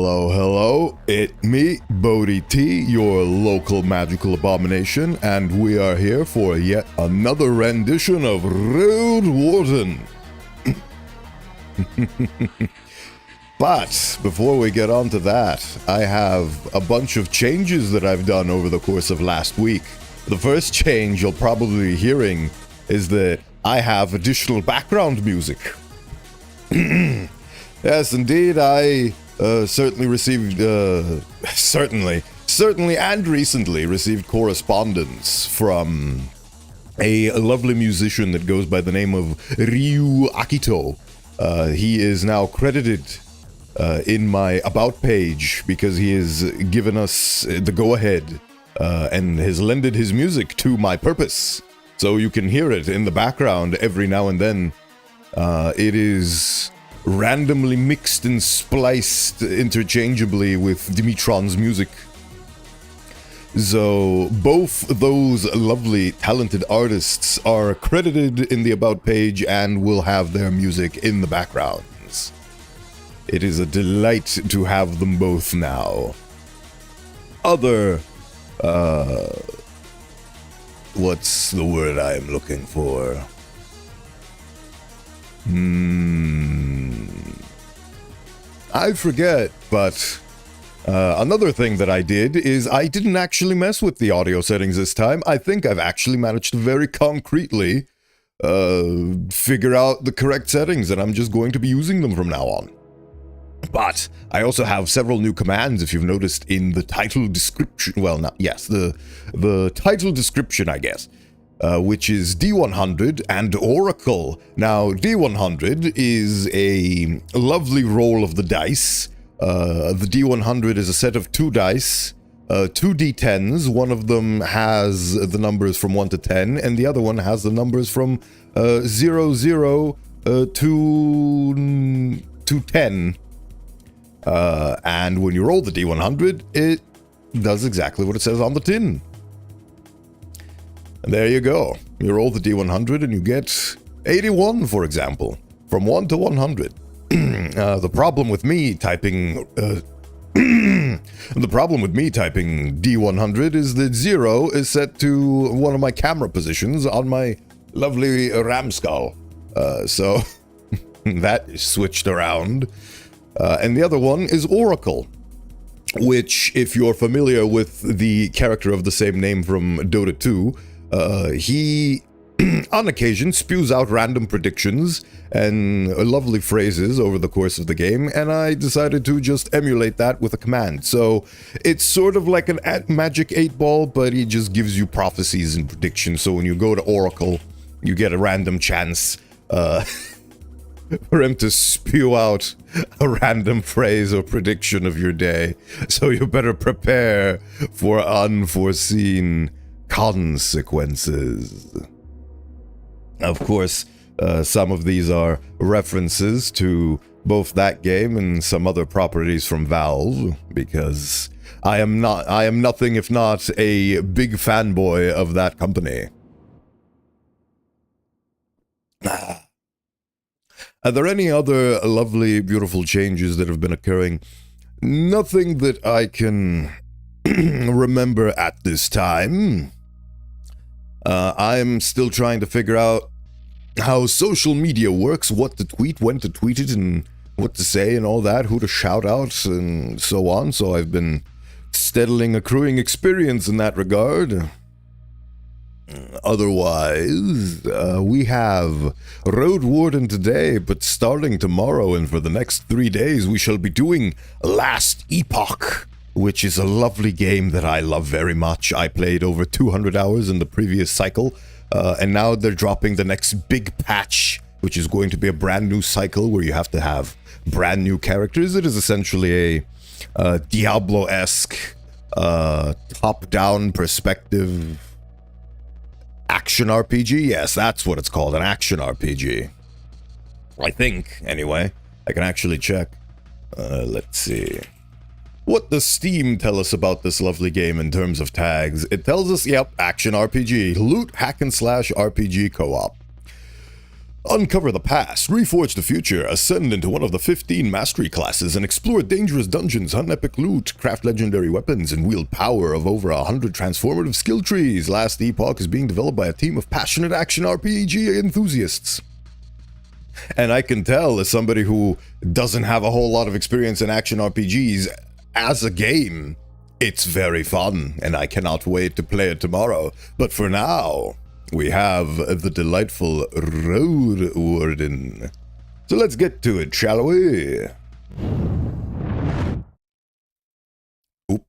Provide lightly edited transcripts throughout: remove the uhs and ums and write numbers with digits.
Hello, it me, Bodhi T, your local magical abomination, and we are here for yet another rendition of Roadwarden. But before we get on to that, I have a bunch of changes that I've done over the course of last week. The first change you'll probably be hearing is that I have additional background music. Yes, indeed, I certainly received, certainly and recently received correspondence from a lovely musician that goes by the name of Ryu Akito. He is now credited in my About page because he has given us the go-ahead and has lended his music to my purpose. So you can hear it in the background every now and then. It is randomly mixed and spliced interchangeably with Dimitron's music. So both those lovely, talented artists are credited in the About page and will have their music in the backgrounds. It is a delight to have them both now. Other, what's the word I'm looking for? I forget, but another thing that I did is I didn't actually mess with the audio settings this time. I think I've actually managed to very concretely figure out the correct settings, and I'm just going to be using them from now on. But I also have several new commands, if you've noticed in the title description. Well, not yes, the title description, I guess. Which is D100 and Oracle. Now, D100 is a lovely roll of the dice. The D100 is a set of 2 dice, 2 D10s. One of them has the numbers from 1 to 10, and the other one has the numbers from 00 to 10. And when you roll the D100, it does exactly what it says on the tin. And there you go. You roll the D100 and you get 81, for example, from 1 to 100. The problem with me typing D100 is that 0 is set to one of my camera positions on my lovely Ramskull. So that is switched around. And the other one is Oracle, which, if you're familiar with the character of the same name from Dota 2, he, on occasion, spews out random predictions and lovely phrases over the course of the game, and I decided to just emulate that with a command. So it's sort of like an Magic 8-Ball, but he just gives you prophecies and predictions. So when you go to Oracle, you get a random chance for him to spew out a random phrase or prediction of your day. So you better prepare for unforeseen consequences. Of course, some of these are references to both that game and some other properties from Valve, because I am nothing if not a big fanboy of that company. Are there any other lovely, beautiful changes that have been occurring? Nothing that I can remember at this time. I'm still trying to figure out how social media works, what to tweet, when to tweet it, and what to say and all that, who to shout out, and so on. So I've been steadily accruing experience in that regard. Otherwise, we have Roadwarden today, but starting tomorrow and for the next 3 days, we shall be doing Last Epoch, which is a lovely game that I love very much. I played over 200 hours in the previous cycle, and now they're dropping the next big patch, which is going to be a brand new cycle where you have to have brand new characters. It is essentially a Diablo-esque, top-down perspective action RPG? Yes, that's what it's called, an action RPG. I think, anyway. I can actually check. Let's see. What does Steam tell us about this lovely game in terms of tags? It tells us, yep, action RPG. Loot, hack and slash RPG co-op. Uncover the past, reforge the future, ascend into one of the 15 mastery classes, and explore dangerous dungeons, hunt epic loot, craft legendary weapons, and wield power of over 100 transformative skill trees. Last Epoch is being developed by a team of passionate action RPG enthusiasts. And I can tell, as somebody who doesn't have a whole lot of experience in action RPGs, as a game, it's very fun, and I cannot wait to play it tomorrow. But for now, we have the delightful Roadwarden. So let's get to it, shall we? Oop.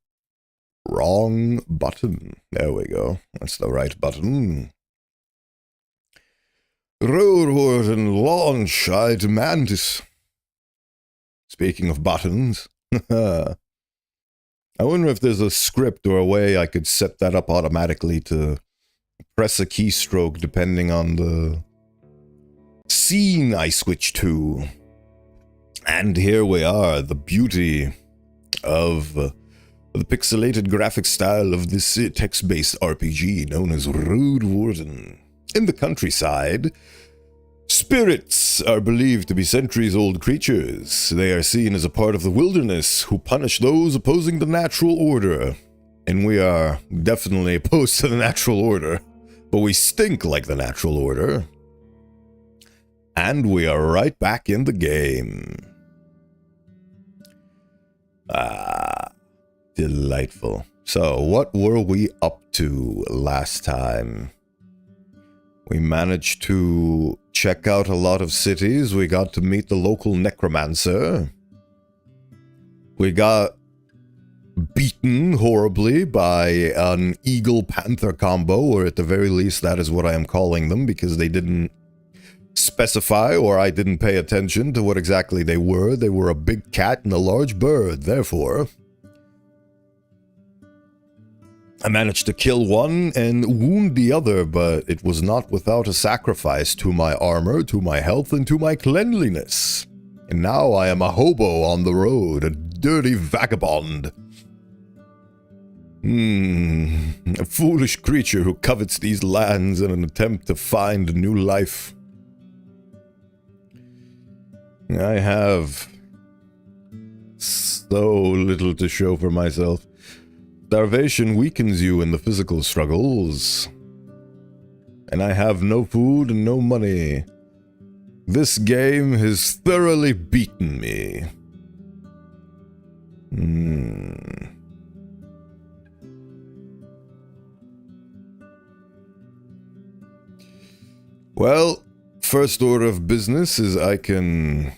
Wrong button. There we go. That's the right button. Roadwarden launch, I demand it. Speaking of buttons, I wonder if there's a script or a way I could set that up automatically to press a keystroke depending on the scene I switch to. And here we are, the beauty of the pixelated graphic style of this text-based RPG known as Roadwarden. In the countryside, spirits are believed to be centuries-old creatures. They are seen as a part of the wilderness who punish those opposing the natural order. And we are definitely opposed to the natural order, but we stink like the natural order. And we are right back in the game. Ah, delightful. So, what were we up to last time? We managed to check out a lot of cities. We got to meet the local necromancer. We got beaten horribly by an eagle-panther combo, or at the very least that is what I am calling them, because they didn't specify, or I didn't pay attention to what exactly they were. They were a big cat and a large bird, therefore I managed to kill one and wound the other, but it was not without a sacrifice to my armor, to my health, and to my cleanliness. And now I am a hobo on the road, a dirty vagabond. A foolish creature who covets these lands in an attempt to find a new life. I have so little to show for myself. Starvation weakens you in the physical struggles. And I have no food and no money. This game has thoroughly beaten me. Well, first order of business is I can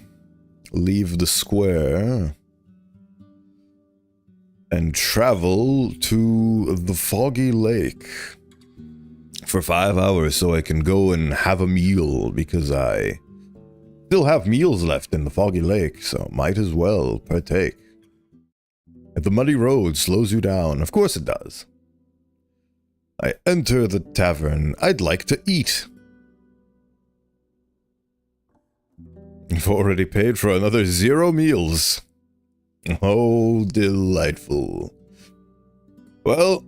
leave the square and travel to the foggy lake for 5 hours so I can go and have a meal, because I still have meals left in the foggy lake, so might as well partake. If the muddy road slows you down, of course it does. I enter the tavern. I'd like to eat. I've already paid for another 0 meals. Oh, delightful. Well,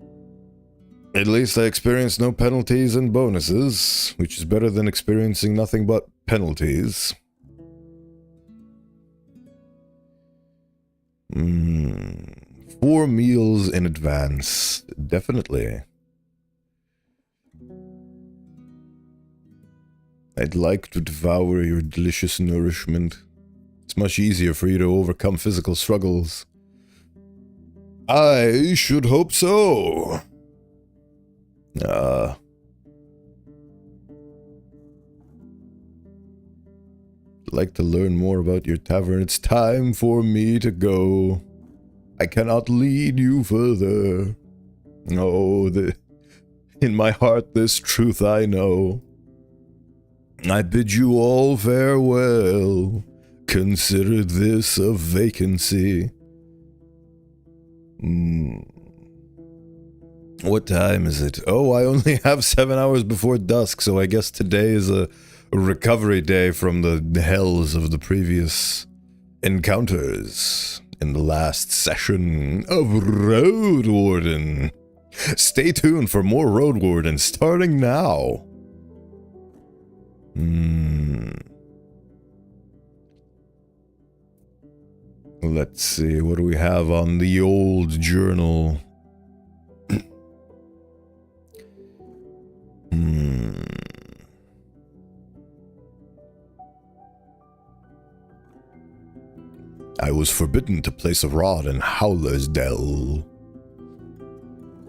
at least I experienced no penalties and bonuses, which is better than experiencing nothing but penalties. 4 meals in advance, definitely. I'd like to devour your delicious nourishment. It's much easier for you to overcome physical struggles. I should hope so. I'd like to learn more about your tavern. It's time for me to go. I cannot lead you further. Oh, in my heart this truth I know. I bid you all farewell. Consider this a vacancy. What time is it? Oh, I only have 7 hours before dusk, so I guess today is a recovery day from the hells of the previous encounters in the last session of Roadwarden. Stay tuned for more Roadwarden starting now. Let's see, what do we have on the old journal? I was forbidden to place a rod in Howler's Dell.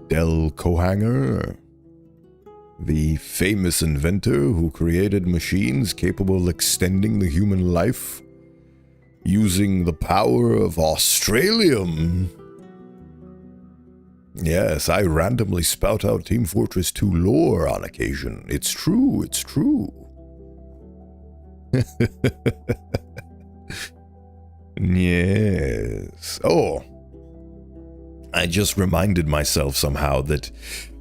Del Cohanger, the famous inventor who created machines capable of extending the human life using the power of Australium. Yes, I randomly spout out Team Fortress 2 lore on occasion. It's true, it's true. Yes. Oh, I just reminded myself somehow that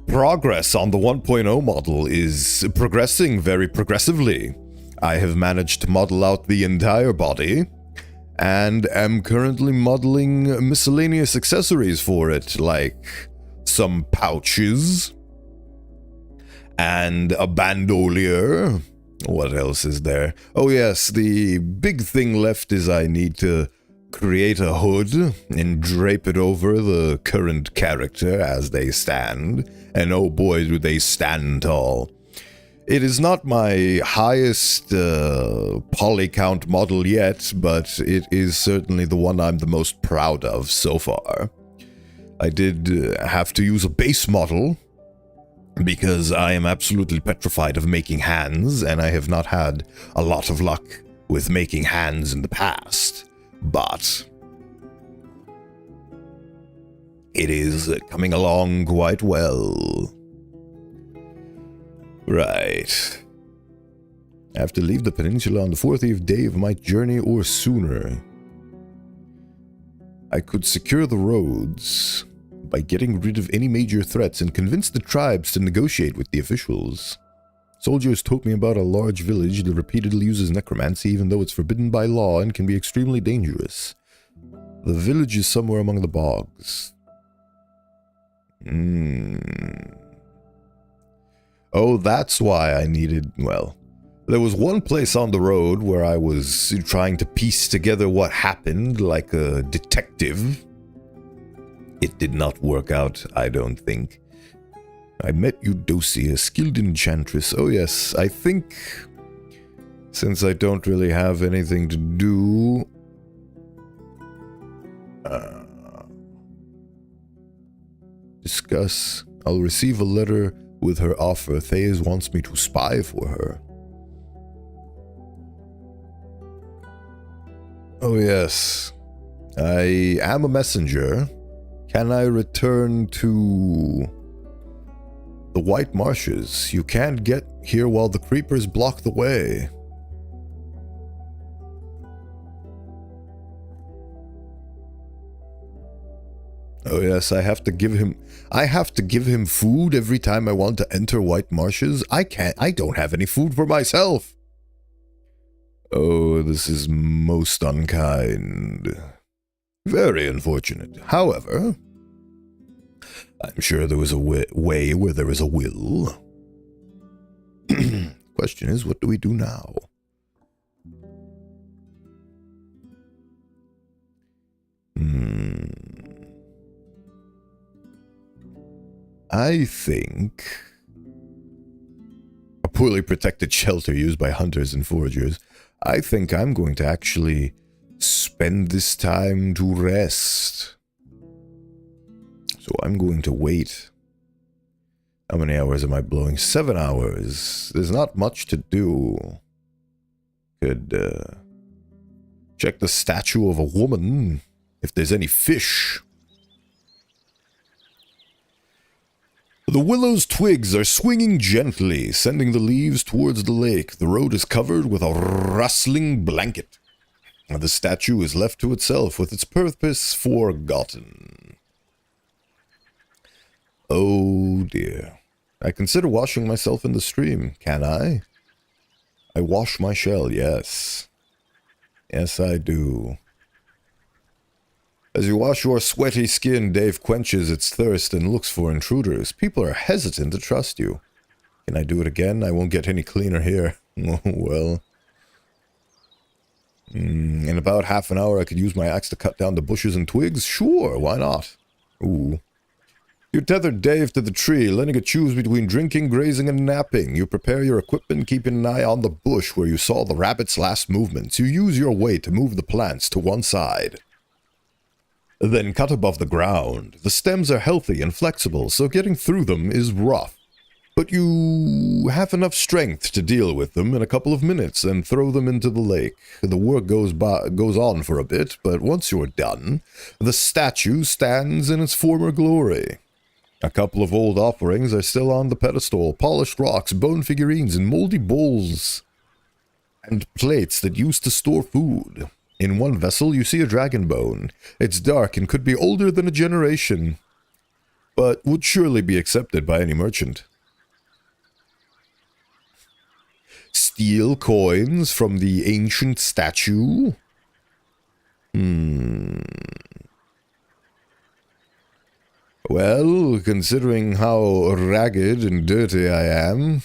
progress on the 1.0 model is progressing very progressively. I have managed to model out the entire body, and am currently modeling miscellaneous accessories for it, like some pouches, and a bandolier. What else is there? Oh yes, the big thing left is I need to create a hood and drape it over the current character as they stand, and oh boy do they stand tall. It is not my highest poly count model yet, but it is certainly the one I'm the most proud of so far. I did have to use a base model, because I am absolutely petrified of making hands, and I have not had a lot of luck with making hands in the past. But it is coming along quite well. Right. I have to leave the peninsula on the 40th day of my journey or sooner. I could secure the roads by getting rid of any major threats and convince the tribes to negotiate with the officials. Soldiers told me about a large village that repeatedly uses necromancy even though it's forbidden by law and can be extremely dangerous. The village is somewhere among the bogs. Oh, that's why I needed, well, there was one place on the road where I was trying to piece together what happened like a detective. It did not work out, I don't think. I met Eudocia, a skilled enchantress. Oh yes, I think, since I don't really have anything to do, discuss. I'll receive a letter with her offer. Thais wants me to spy for her. Oh yes, I am a messenger. Can I return to the White Marshes? You can't get here while the creepers block the way. Oh yes, I have to give him food every time I want to enter White Marshes. I don't have any food for myself. Oh, this is most unkind. Very unfortunate. However, I'm sure there was a way where there is a will. Question is, what do we do now? I think a poorly protected shelter used by hunters and foragers. I think I'm going to actually spend this time to rest. So I'm going to wait. How many hours am I blowing? 7 hours. There's not much to do. Could check the statue of a woman, if there's any fish. The willow's twigs are swinging gently, sending the leaves towards the lake. The road is covered with a rustling blanket. The statue is left to itself, with its purpose forgotten. Oh dear. I consider washing myself in the stream. Can I? I wash my shell, yes. Yes, I do. As you wash your sweaty skin, Dave quenches its thirst and looks for intruders. People are hesitant to trust you. Can I do it again? I won't get any cleaner here. Oh, well. In about half an hour, I could use my axe to cut down the bushes and twigs. Sure, why not? Ooh. You tethered Dave to the tree, letting it choose between drinking, grazing, and napping. You prepare your equipment, keeping an eye on the bush where you saw the rabbit's last movements. You use your weight to move the plants to one side. Then cut above the ground. The stems are healthy and flexible, so getting through them is rough. But you have enough strength to deal with them in a couple of minutes and throw them into the lake. The work goes on for a bit, but once you're done, the statue stands in its former glory. A couple of old offerings are still on the pedestal, polished rocks, bone figurines, and moldy bowls and plates that used to store food. In one vessel, you see a dragon bone. It's dark and could be older than a generation, but would surely be accepted by any merchant. Steel coins from the ancient statue? Well, considering how ragged and dirty I am,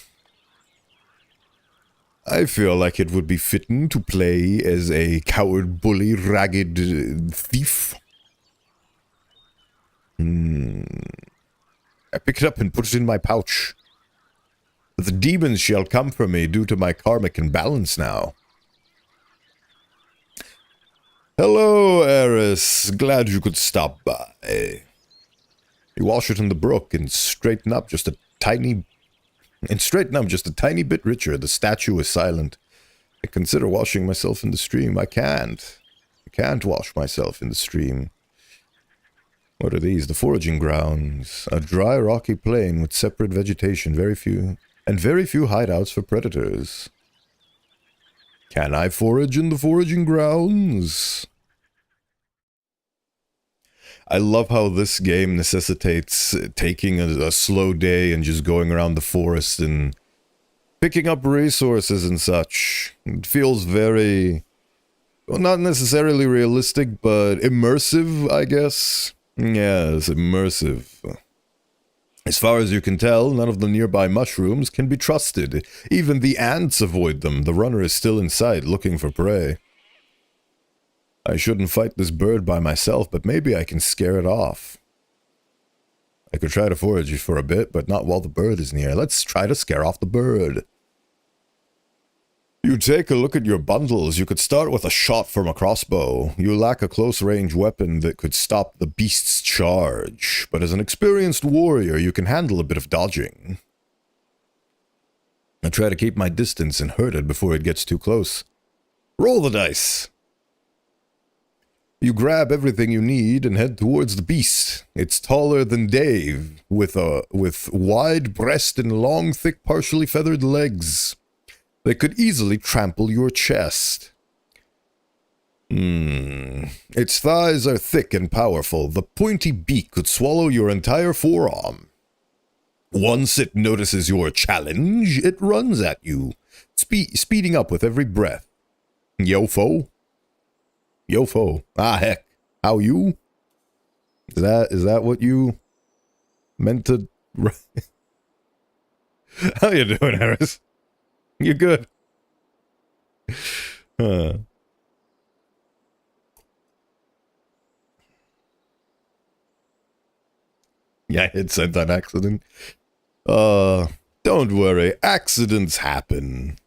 I feel like it would be fitting to play as a coward, bully, ragged thief. I pick it up and put it in my pouch. The demons shall come for me due to my karmic imbalance now. Hello, Eris. Glad you could stop by. You wash it in the brook and straighten up just a tiny bit richer. The statue is silent. I consider washing myself in the stream. I can't wash myself in the stream. What are these? The foraging grounds. A dry, rocky plain with separate vegetation, very few hideouts for predators. Can I forage in the foraging grounds? I love how this game necessitates taking a slow day and just going around the forest and picking up resources and such. It feels very, well, not necessarily realistic, but immersive, I guess. Yes, immersive. As far as you can tell, none of the nearby mushrooms can be trusted. Even the ants avoid them. The runner is still in sight, looking for prey. I shouldn't fight this bird by myself, but maybe I can scare it off. I could try to forage for a bit, but not while the bird is near. Let's try to scare off the bird. You take a look at your bundles. You could start with a shot from a crossbow. You lack a close-range weapon that could stop the beast's charge, but as an experienced warrior, you can handle a bit of dodging. I try to keep my distance and hurt it before it gets too close. Roll the dice. You grab everything you need and head towards the beast. It's taller than Dave, with wide breast and long, thick, partially feathered legs. They could easily trample your chest. Its thighs are thick and powerful. The pointy beak could swallow your entire forearm. Once it notices your challenge, it runs at you, speeding up with every breath. Yo, foe. Yo, foe. Ah, heck. How you? Is that what you meant to... How you doing, Harris? You good? Yeah, I hit sent on accident. Don't worry. Accidents happen.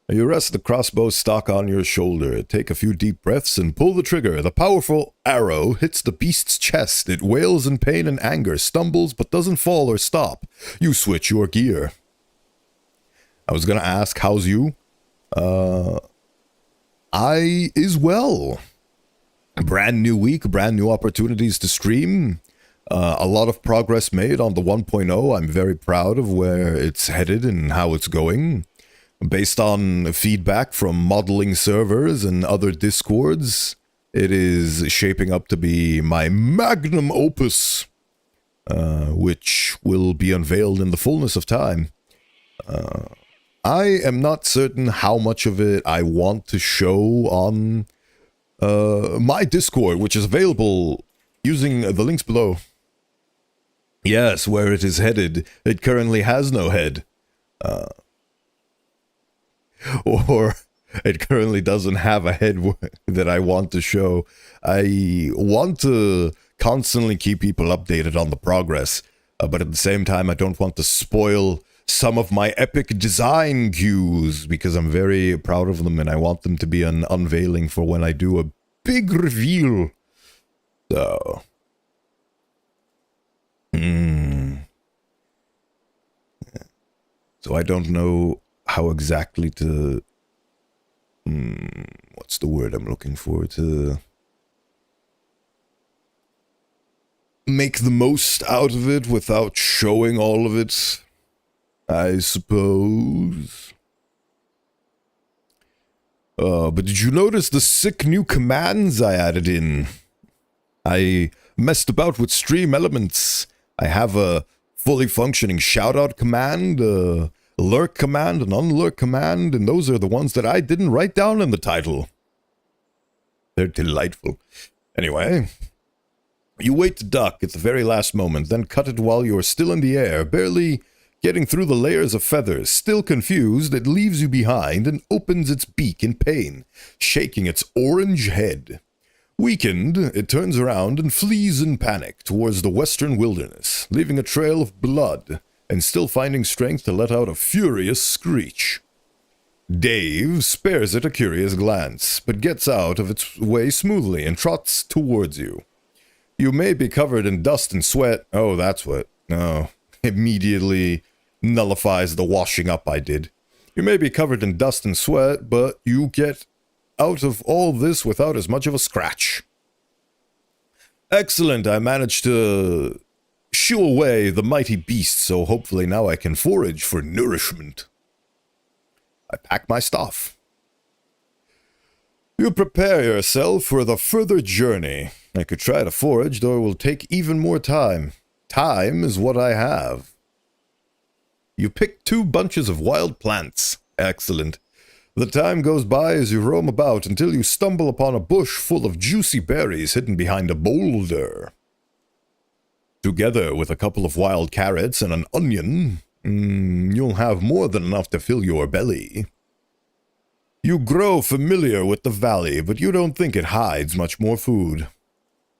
You rest the crossbow stock on your shoulder, take a few deep breaths, and pull the trigger. The powerful arrow hits the beast's chest. It wails in pain and anger, stumbles, but doesn't fall or stop. You switch your gear. I was gonna ask, how's you? I is well. Brand new week, brand new opportunities to stream. A lot of progress made on the 1.0. I'm very proud of where it's headed and how it's going. Based on feedback from modeling servers and other discords, it is shaping up to be my magnum opus, which will be unveiled in the fullness of time. I am not certain how much of it I want to show on my Discord, which is available using the links below. Yes, where it is headed, it currently has no head. Or It currently doesn't have a head that I want to show. I want to constantly keep people updated on the progress, but at the same time, I don't want to spoil some of my epic design cues, because I'm very proud of them, and I want them to be an unveiling for when I do a big reveal. So... So I don't know how exactly to... what's the word I'm looking for? To make the most out of it without showing all of it, I suppose. But did you notice the sick new commands I added in? I messed about with stream elements. I have a fully functioning shoutout command, a lurk command, an unlurk command, and those are the ones that I didn't write down in the title. They're delightful. Anyway, you wait to duck at the very last moment, then cut it while you're still in the air, barely getting through the layers of feathers. Still confused, it leaves you behind and opens its beak in pain, shaking its orange head. Weakened, it turns around and flees in panic towards the western wilderness, leaving a trail of blood, and still finding strength to let out a furious screech. Dave spares it a curious glance, but gets out of its way smoothly and trots towards you. You may be covered in dust and sweat. Oh, that's what. No. Immediately nullifies the washing up I did. You may be covered in dust and sweat, but you get out of all this without as much of a scratch. Excellent, I managed to shoo away the mighty beast, so hopefully now I can forage for nourishment. I pack my stuff. You prepare yourself for the further journey. I could try to forage, though it will take even more time. Time is what I have. You pick 2 bunches of wild plants. Excellent. The time goes by as you roam about until you stumble upon a bush full of juicy berries hidden behind a boulder. Together with a couple of wild carrots and an onion, you'll have more than enough to fill your belly. You grow familiar with the valley, but you don't think it hides much more food.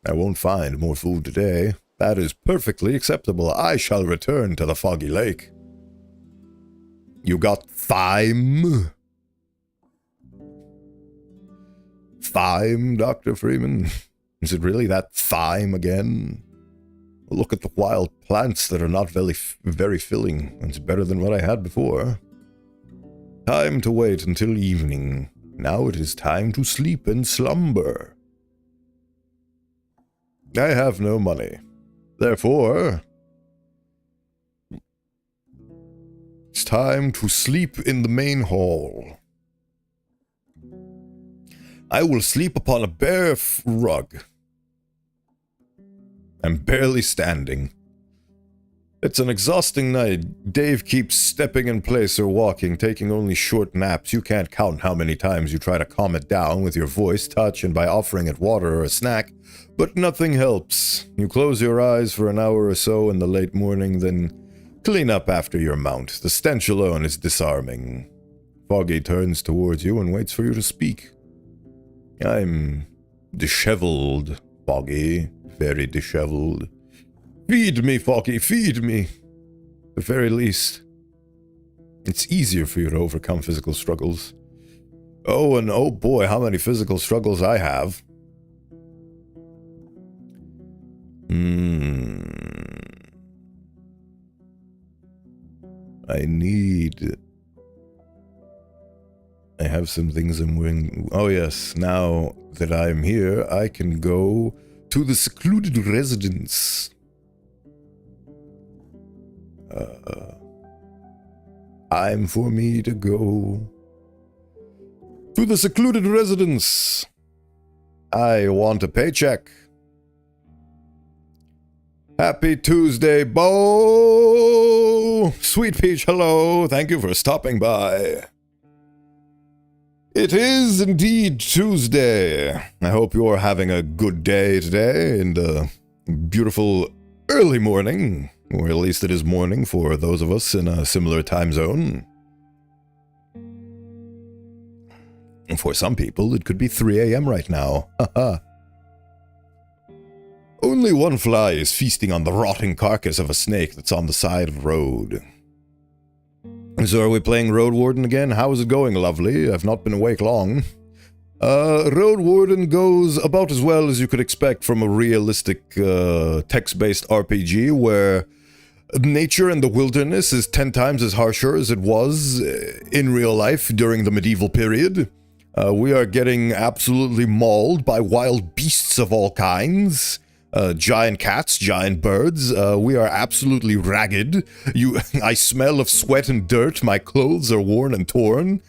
I won't find more food today. That is perfectly acceptable. I shall return to the foggy lake. You got thyme? Thyme, Dr. Freeman? Is it really that thyme again? Look at the wild plants that are not very filling. It's better than what I had before. Time to wait until evening. Now it is time to sleep and slumber. I have no money. Therefore, it's time to sleep in the main hall. I will sleep upon a bare rug. I'm barely standing. It's an exhausting night. Dave keeps stepping in place or walking, taking only short naps. You can't count how many times you try to calm it down with your voice, touch, and by offering it water or a snack, but nothing helps. You close your eyes for an hour or so in the late morning, then clean up after your mount. The stench alone is disarming. Foggy turns towards you and waits for you to speak. I'm disheveled, Foggy. Very disheveled. Feed me, Foggy, feed me. At the very least, it's easier for you to overcome physical struggles. Oh, and oh boy, how many physical struggles I have. I have some things I'm wearing. Oh yes, now that I'm here, I can go to the secluded residence. Time for me to go to the secluded residence. I want a paycheck. Happy Tuesday, Bo! Sweet Peach, hello. Thank you for stopping by. It is indeed Tuesday. I hope you're having a good day today and a beautiful early morning. Or at least it is morning for those of us in a similar time zone. For some people, it could be 3 a.m. right now. Haha. Only one fly is feasting on the rotting carcass of a snake that's on the side of the road. So are we playing Roadwarden again? How is it going, lovely? I've not been awake long. Roadwarden goes about as well as you could expect from a realistic text-based RPG where nature in the wilderness is 10 times as harsher as it was in real life during the medieval period. We are getting absolutely mauled by wild beasts of all kinds. Giant cats, giant birds. We are absolutely ragged. I smell of sweat and dirt. My clothes are worn and torn.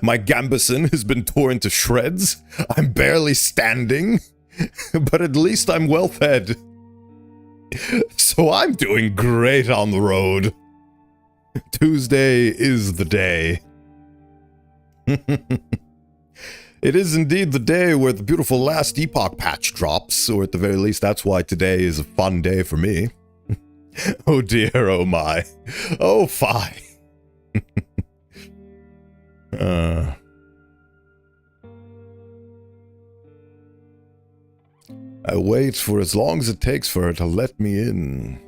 My gambeson has been torn to shreds. I'm barely standing, but at least I'm well fed. So I'm doing great on the road. Tuesday is the day. It is indeed the day where the beautiful last Epoch patch drops, or at the very least that's why today is a fun day for me. Oh dear, oh my. Oh fie. I wait for as long as it takes for her to let me in.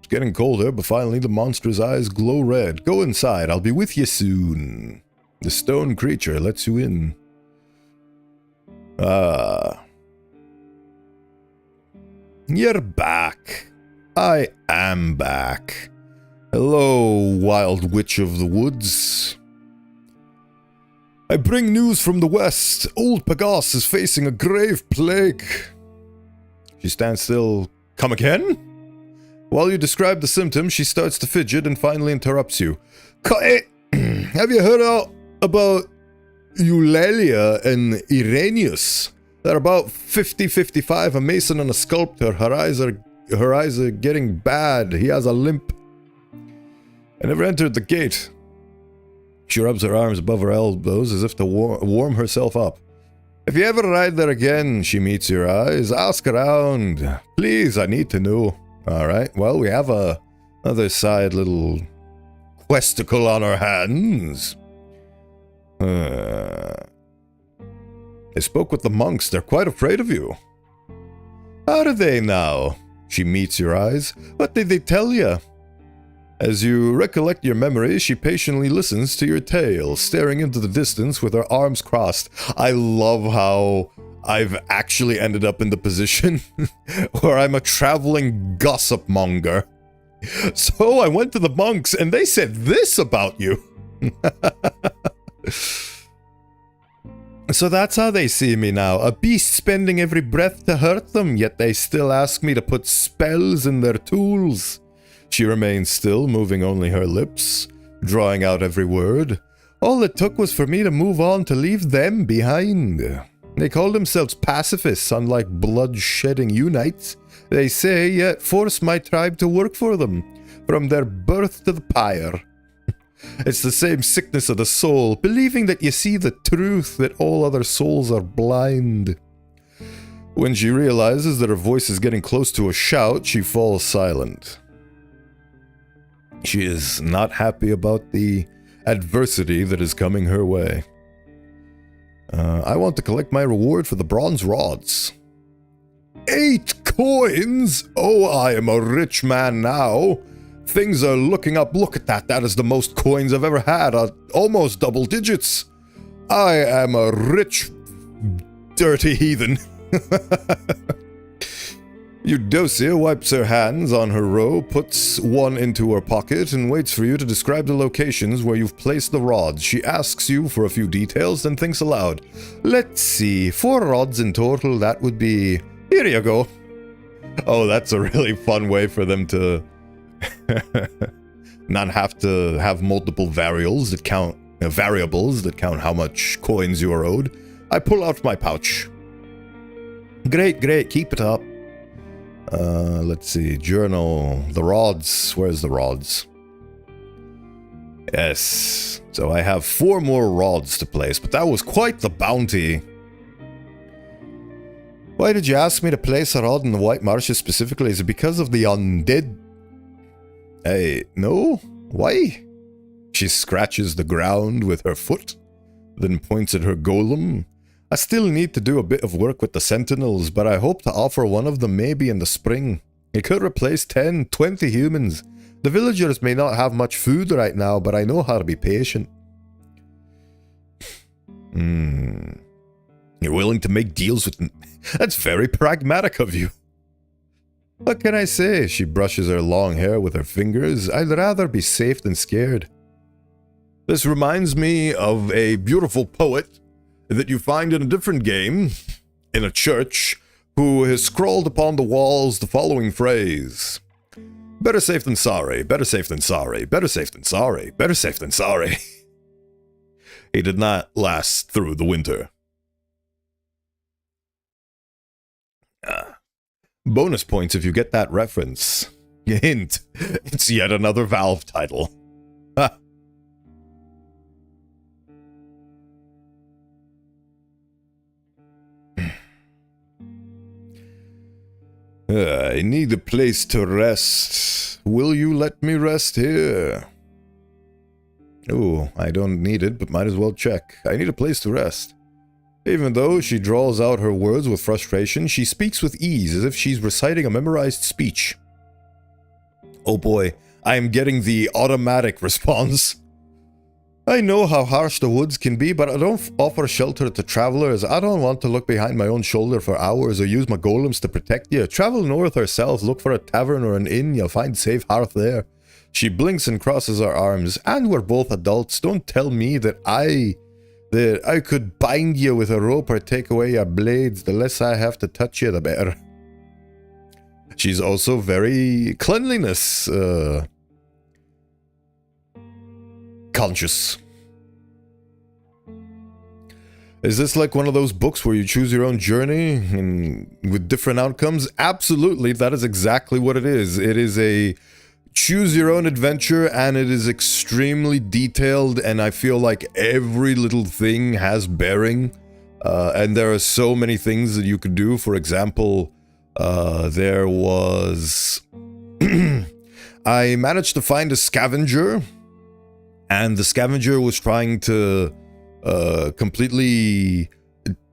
It's getting colder, but finally the monster's eyes glow red. Go inside, I'll be with you soon. The stone creature lets you in. You're back. I am back. Hello, wild witch of the woods. I bring news from the west. Old Pagos is facing a grave plague. She stands still. Come again? While you describe the symptoms, she starts to fidget and finally interrupts you. Have you heard about Eulalia and Irenius? They're about 50-55, a mason and a sculptor. Her eyes are getting bad. He has a limp. I never entered the gate. She rubs her arms above her elbows as if to warm herself up. If you ever ride there again, she meets your eyes, ask around. Please, I need to know. Alright, well, we have another side little questicle on our hands. I spoke with the monks. They're quite afraid of you. How are they now? She meets your eyes. What did they tell you? As you recollect your memories, she patiently listens to your tale, staring into the distance with her arms crossed. I love how I've actually ended up in the position where I'm a traveling gossip monger. So I went to the monks and they said this about you. So that's how they see me now, a beast spending every breath to hurt them, yet they still ask me to put spells in their tools. She remains still, moving only her lips, drawing out every word. All it took was for me to move on to leave them behind. They call themselves pacifists, unlike blood-shedding unites. They say, yet force my tribe to work for them, from their birth to the pyre. It's the same sickness of the soul, believing that you see the truth, that all other souls are blind. When she realizes that her voice is getting close to a shout, she falls silent. She is not happy about the adversity that is coming her way. I want to collect my reward for the bronze rods. 8 coins? Oh, I am a rich man now. Things are looking up. Look at that. That is the most coins I've ever had. Almost double digits. I am a rich, dirty heathen. Eudocia wipes her hands on her row, puts one into her pocket, and waits for you to describe the locations where you've placed the rods. She asks you for a few details, then thinks aloud. Let's see, 4 rods in total, that would be... Here you go. Oh, that's a really fun way for them to... not have to have multiple variables that count how much coins you are owed. I pull out my pouch. Great, keep it up. Let's see, journal, the rods, where's the rods? Yes, so I have 4 more rods to place, but that was quite the bounty. Why did you ask me to place a rod in the White Marshes specifically? Is it because of the undead? Hey, no? Why? She scratches the ground with her foot, then points at her golem. I still need to do a bit of work with the sentinels, but I hope to offer one of them maybe in the spring. It could replace 10, 20 humans. The villagers may not have much food right now, but I know how to be patient. You're willing to make deals with... That's very pragmatic of you. What can I say? She brushes her long hair with her fingers. I'd rather be safe than scared. This reminds me of a beautiful poet that you find in a different game, in a church, who has scrawled upon the walls the following phrase. Better safe than sorry, better safe than sorry, better safe than sorry, better safe than sorry. He did not last through the winter. Bonus points if you get that reference. Hint, it's yet another Valve title. I need a place to rest. Will you let me rest here? Oh, I don't need it, but might as well check. I need a place to rest. Even though she draws out her words with frustration, she speaks with ease as if she's reciting a memorized speech. Oh boy, I am getting the automatic response. I know how harsh the woods can be, but I don't offer shelter to travelers. I don't want to look behind my own shoulder for hours or use my golems to protect you. Travel north or south, look for a tavern or an inn, you'll find safe hearth there. She blinks and crosses her arms. And we're both adults. Don't tell me that I could bind you with a rope or take away your blades. The less I have to touch you, the better. She's also very cleanliness conscious. Is this like one of those books where you choose your own journey and with different outcomes? Absolutely, that is exactly what it is. It is a choose your own adventure, and it is extremely detailed, and I feel like every little thing has bearing, and there are so many things that you could do. For example, there was... I managed to find a scavenger, and the scavenger was trying to completely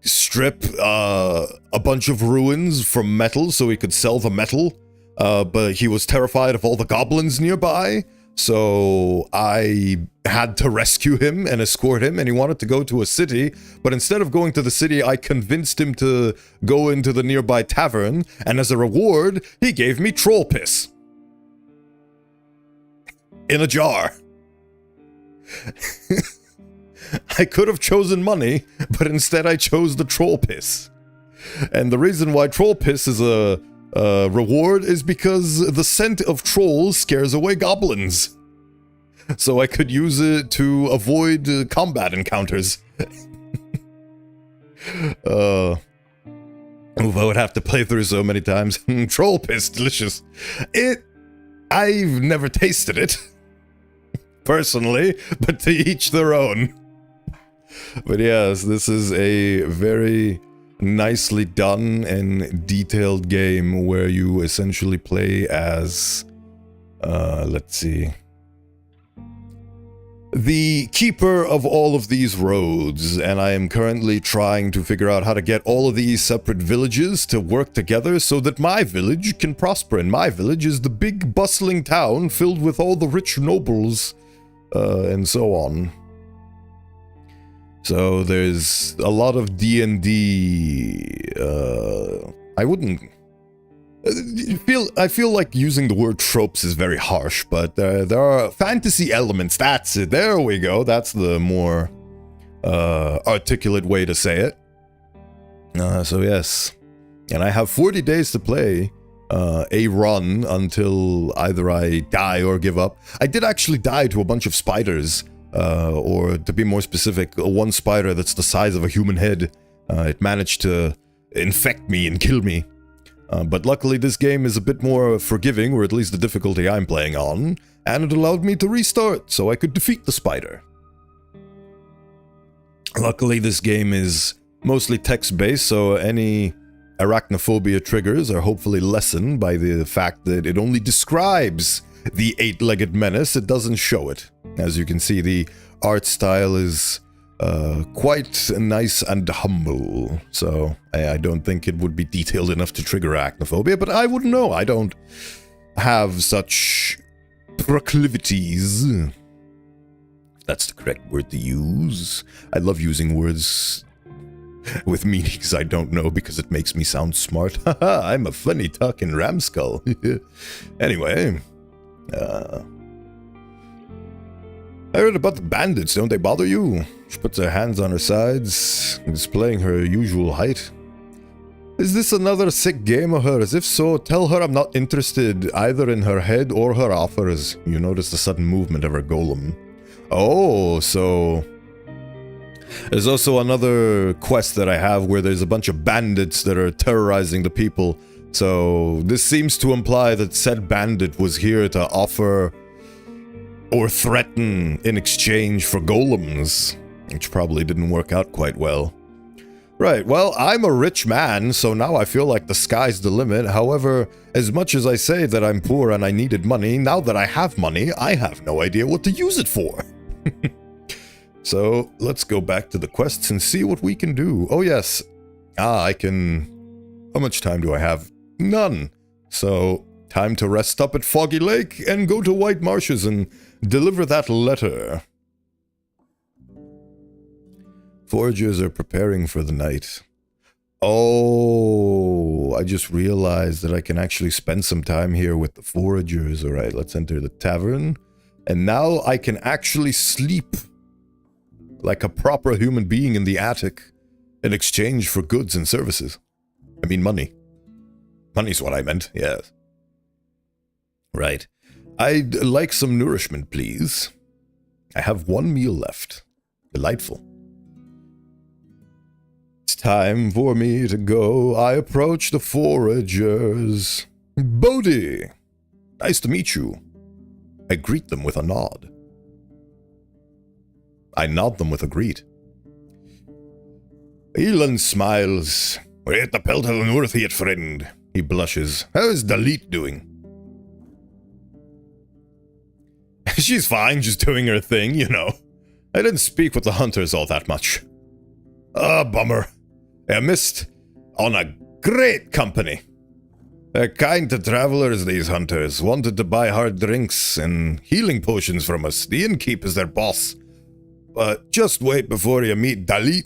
strip a bunch of ruins from metal so he could sell the metal, but he was terrified of all the goblins nearby, so I had to rescue him and escort him, and he wanted to go to a city, but instead of going to the city, I convinced him to go into the nearby tavern, and as a reward, he gave me troll piss. In a jar. I could have chosen money, but instead I chose the troll piss. And the reason why troll piss is a reward is because the scent of trolls scares away goblins. So I could use it to avoid combat encounters. I would have to play through so many times. Troll piss, delicious. I've never tasted it. Personally, but to each their own. But yes, this is a very nicely done and detailed game where you essentially play as, let's see, the keeper of all of these roads, and I am currently trying to figure out how to get all of these separate villages to work together so that my village can prosper, and my village is the big bustling town filled with all the rich nobles, and so on. So there's a lot of D&D, I wouldn't... I feel like using the word tropes is very harsh, but there are fantasy elements, that's it, there we go, that's the more articulate way to say it. So yes, and I have 40 days to play a run until either I die or give up. I did actually die to a bunch of spiders, or to be more specific, one spider that's the size of a human head. It managed to infect me and kill me. But luckily this game is a bit more forgiving, or at least the difficulty I'm playing on, and it allowed me to restart so I could defeat the spider. Luckily this game is mostly text-based, so any arachnophobia triggers are hopefully lessened by the fact that it only describes the eight-legged menace, it doesn't show it. As you can see, the art style is quite nice and humble, so I don't think it would be detailed enough to trigger arachnophobia, but I wouldn't know. I don't have such proclivities. That's the correct word to use. I love using words with meanings I don't know because it makes me sound smart. Haha, I'm a funny talking ramskull. Anyway, I heard about the bandits, don't they bother you? She puts her hands on her sides, displaying her usual height. Is this another sick game of hers? If so, tell her I'm not interested either in her head or her offers. You notice the sudden movement of her golem. Oh, so... There's also another quest that I have where there's a bunch of bandits that are terrorizing the people. So this seems to imply that said bandit was here to offer or threaten in exchange for golems, which probably didn't work out quite well. Right, well, I'm a rich man, so now I feel like the sky's the limit. However, as much as I say that I'm poor and I needed money, now that I have money, I have no idea what to use it for. So, let's go back to the quests and see what we can do. Oh yes, I can... How much time do I have? None. So, time to rest up at Foggy Lake and go to White Marshes and deliver that letter. Foragers are preparing for the night. Oh, I just realized that I can actually spend some time here with the foragers. Alright, let's enter the tavern. And now I can actually sleep like a proper human being in the attic in exchange for goods and services. I mean money. Money's what I meant, yes. Right. I'd like some nourishment, please. I have one meal left. Delightful. It's time for me to go. I approach the foragers. Bodhi! Nice to meet you. I greet them with a nod. I nod them with a greet. Elon smiles. We're at the pelt of the north yet, friend. He blushes. How is Dalit doing? She's fine, just doing her thing, you know. I didn't speak with the hunters all that much. Bummer. I missed on a great company. They're kind to travelers, these hunters. Wanted to buy hard drinks and healing potions from us. The innkeep is their boss. But just wait before you meet Dalit.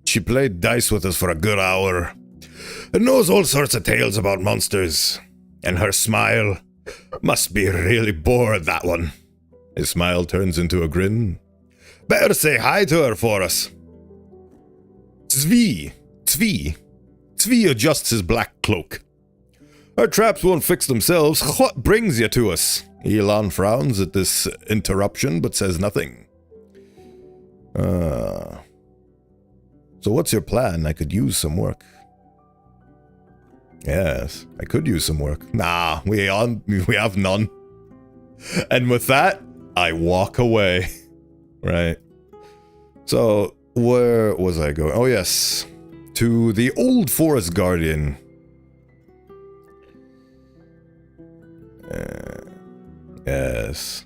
She played dice with us for a good hour and knows all sorts of tales about monsters. And her smile must be really bored, that one. His smile turns into a grin. Better say hi to her for us. Zvi adjusts his black cloak. Our traps won't fix themselves. What brings you to us? Elon frowns at this interruption, but says nothing. So what's your plan? I could use some work. Yes, I could use some work. Nah, we have none. And with that, I walk away. Right. So, where was I going? Oh yes, to the old forest guardian. Yes.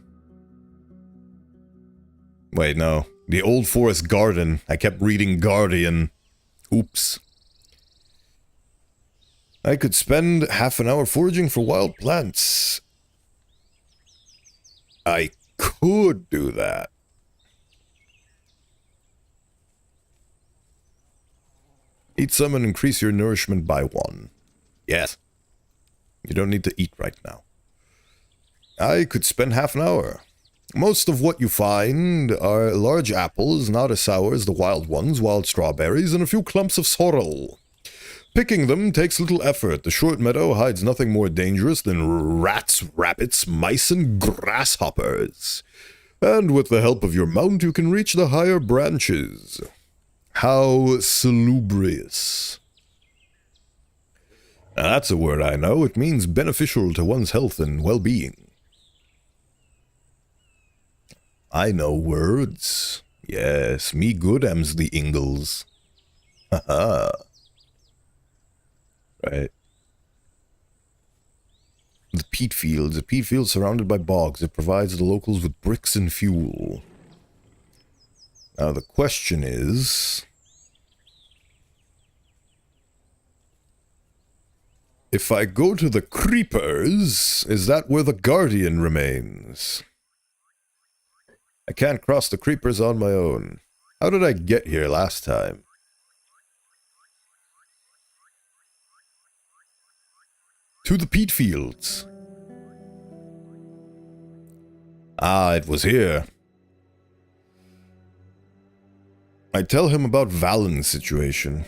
Wait, no. The old forest garden. I kept reading guardian. Oops. I could spend half an hour foraging for wild plants. I could do that. Eat some and increase your nourishment by 1. Yes. You don't need to eat right now. I could spend half an hour. Most of what you find are large apples, not as sour as the wild ones, wild strawberries, and a few clumps of sorrel. Picking them takes little effort. The short meadow hides nothing more dangerous than rats, rabbits, mice, and grasshoppers. And with the help of your mount, you can reach the higher branches. How salubrious. Now, that's a word I know. It means beneficial to one's health and well-being. I know words. Yes, me good am's the Ingles. Haha. Right. The peat fields. A peat field surrounded by bogs. It provides the locals with bricks and fuel. Now the question is... if I go to the creepers, is that where the guardian remains? I can't cross the creepers on my own. How did I get here last time? To the peat fields. Ah, it was here. I tell him about Valen's situation.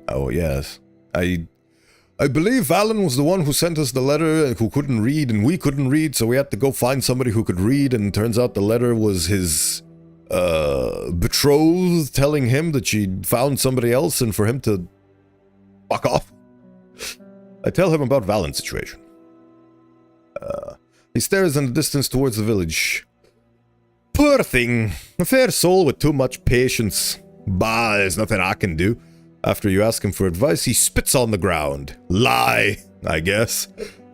Oh, yes. I believe Valen was the one who sent us the letter, who couldn't read, and we couldn't read, so we had to go find somebody who could read, and turns out the letter was his, betrothed telling him that she'd found somebody else, and for him to fuck off. I tell him about Valen's situation. He stares in the distance towards the village. Poor thing. A fair soul with too much patience. Bah, there's nothing I can do. After you ask him for advice, he spits on the ground. Lie, I guess.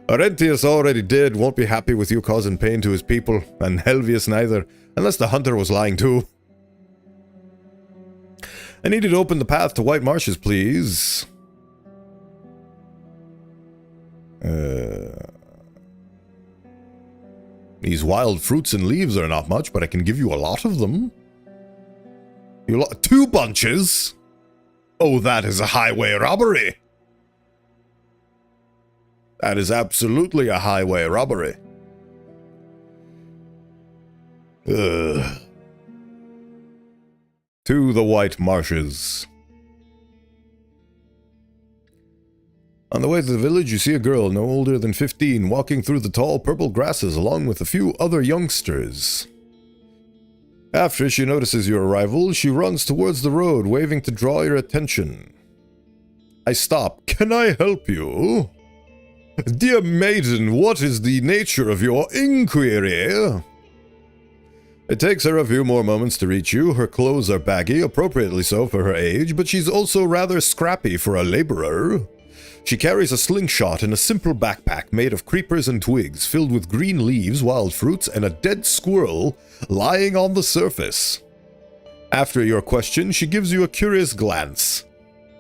Arentius already did, won't be happy with you causing pain to his people, and Helvius neither, unless the hunter was lying too. I need you to open the path to White Marshes, please. These wild fruits and leaves are not much, but I can give you a lot of them. 2 bunches? Oh, that is a highway robbery. That is absolutely a highway robbery. Ugh. To the White Marshes. On the way to the village, you see a girl no older than 15 walking through the tall purple grasses along with a few other youngsters. After she notices your arrival, she runs towards the road, waving to draw your attention. I stop. Can I help you? Dear maiden, what is the nature of your inquiry? It takes her a few more moments to reach you. Her clothes are baggy, appropriately so for her age, but she's also rather scrappy for a laborer. She carries a slingshot in a simple backpack made of creepers and twigs, filled with green leaves, wild fruits, and a dead squirrel lying on the surface. After your question, she gives you a curious glance.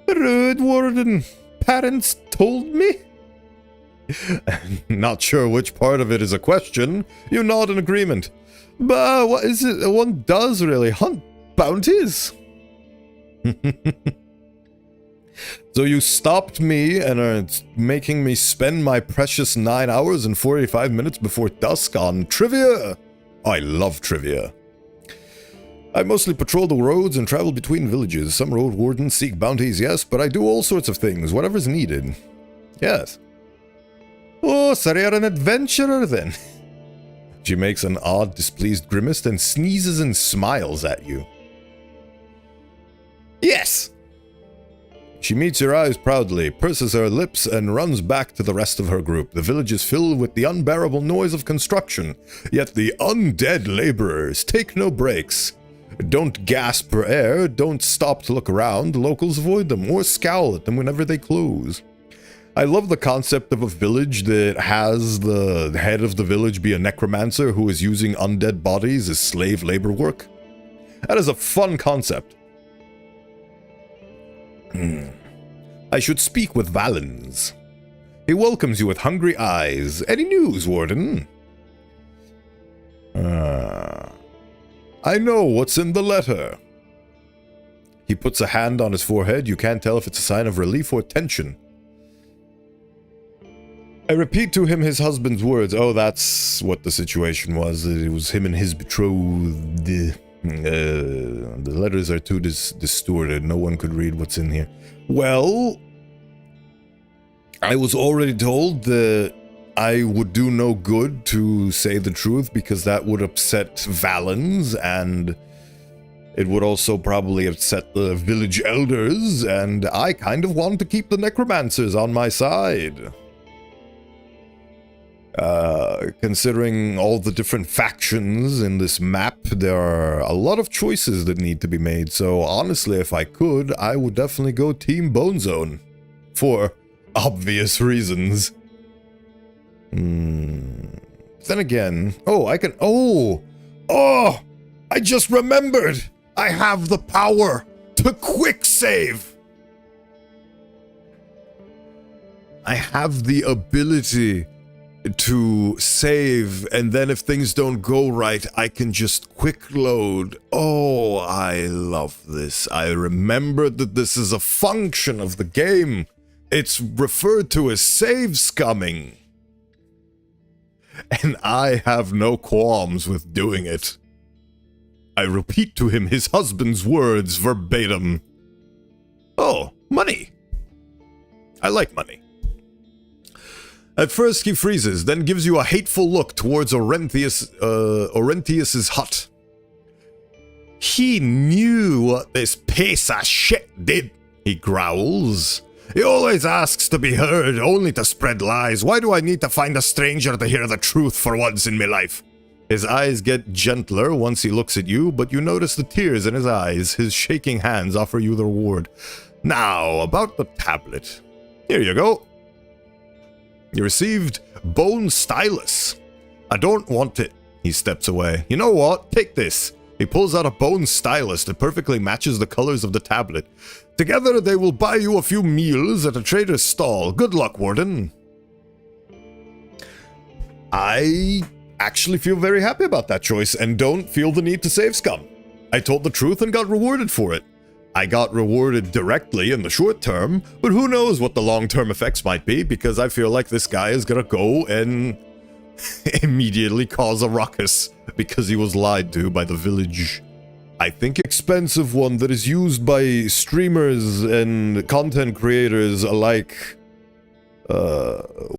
Roadwarden, parents told me? Not sure which part of it is a question. You nod in agreement. But what is it one does really? Hunt bounties? So you stopped me and are making me spend my precious 9 hours and 45 minutes before dusk on trivia? I love trivia. I mostly patrol the roads and travel between villages. Some road wardens seek bounties, yes, but I do all sorts of things, whatever's needed. Yes. Oh, so you're an adventurer then. She makes an odd, displeased grimace, then sneezes and smiles at you. Yes! She meets your eyes proudly, purses her lips, and runs back to the rest of her group. The village is filled with the unbearable noise of construction, yet the undead laborers take no breaks. Don't gasp for air, don't stop to look around, locals avoid them or scowl at them whenever they close. I love the concept of a village that has the head of the village be a necromancer who is using undead bodies as slave labor work. That is a fun concept. I should speak with Valens. He welcomes you with hungry eyes. Any news, Warden? I know what's in the letter. He puts a hand on his forehead. You can't tell if it's a sign of relief or tension. I repeat to him his husband's words. Oh, that's what the situation was. It was him and his betrothed. The letters are too distorted. No one could read what's in here. Well, I was already told that I would do no good to say the truth because that would upset Valens, and it would also probably upset the village elders, and I kind of want to keep the necromancers on my side. Considering all the different factions in this map, there are a lot of choices that need to be made, so honestly, if I could, I would definitely go Team Bone Zone. For obvious reasons. Then again... Oh, I can... Oh! Oh! I just remembered! I have the power to quick save! I have the ability to save, and then if things don't go right, I can just quick load. Oh, I love this. I remembered that this is a function of the game. It's referred to as save scumming. And I have no qualms with doing it. I repeat to him his husband's words verbatim. Oh, money. I like money. At first he freezes, then gives you a hateful look towards Orentius's hut. He knew what this piece of shit did, he growls. He always asks to be heard, only to spread lies. Why do I need to find a stranger to hear the truth for once in my life? His eyes get gentler once he looks at you, but you notice the tears in his eyes. His shaking hands offer you the reward. Now, about the tablet. Here you go. You received Bone Stylus. I don't want it. He steps away. You know what? Take this. He pulls out a bone stylus that perfectly matches the colors of the tablet. Together they will buy you a few meals at a trader's stall. Good luck, Warden. I actually feel very happy about that choice and don't feel the need to save scum. I told the truth and got rewarded for it. I got rewarded directly in the short term, but who knows what the long-term effects might be, because I feel like this guy is gonna go and immediately cause a ruckus because he was lied to by the village. I think expensive one that is used by streamers and content creators alike.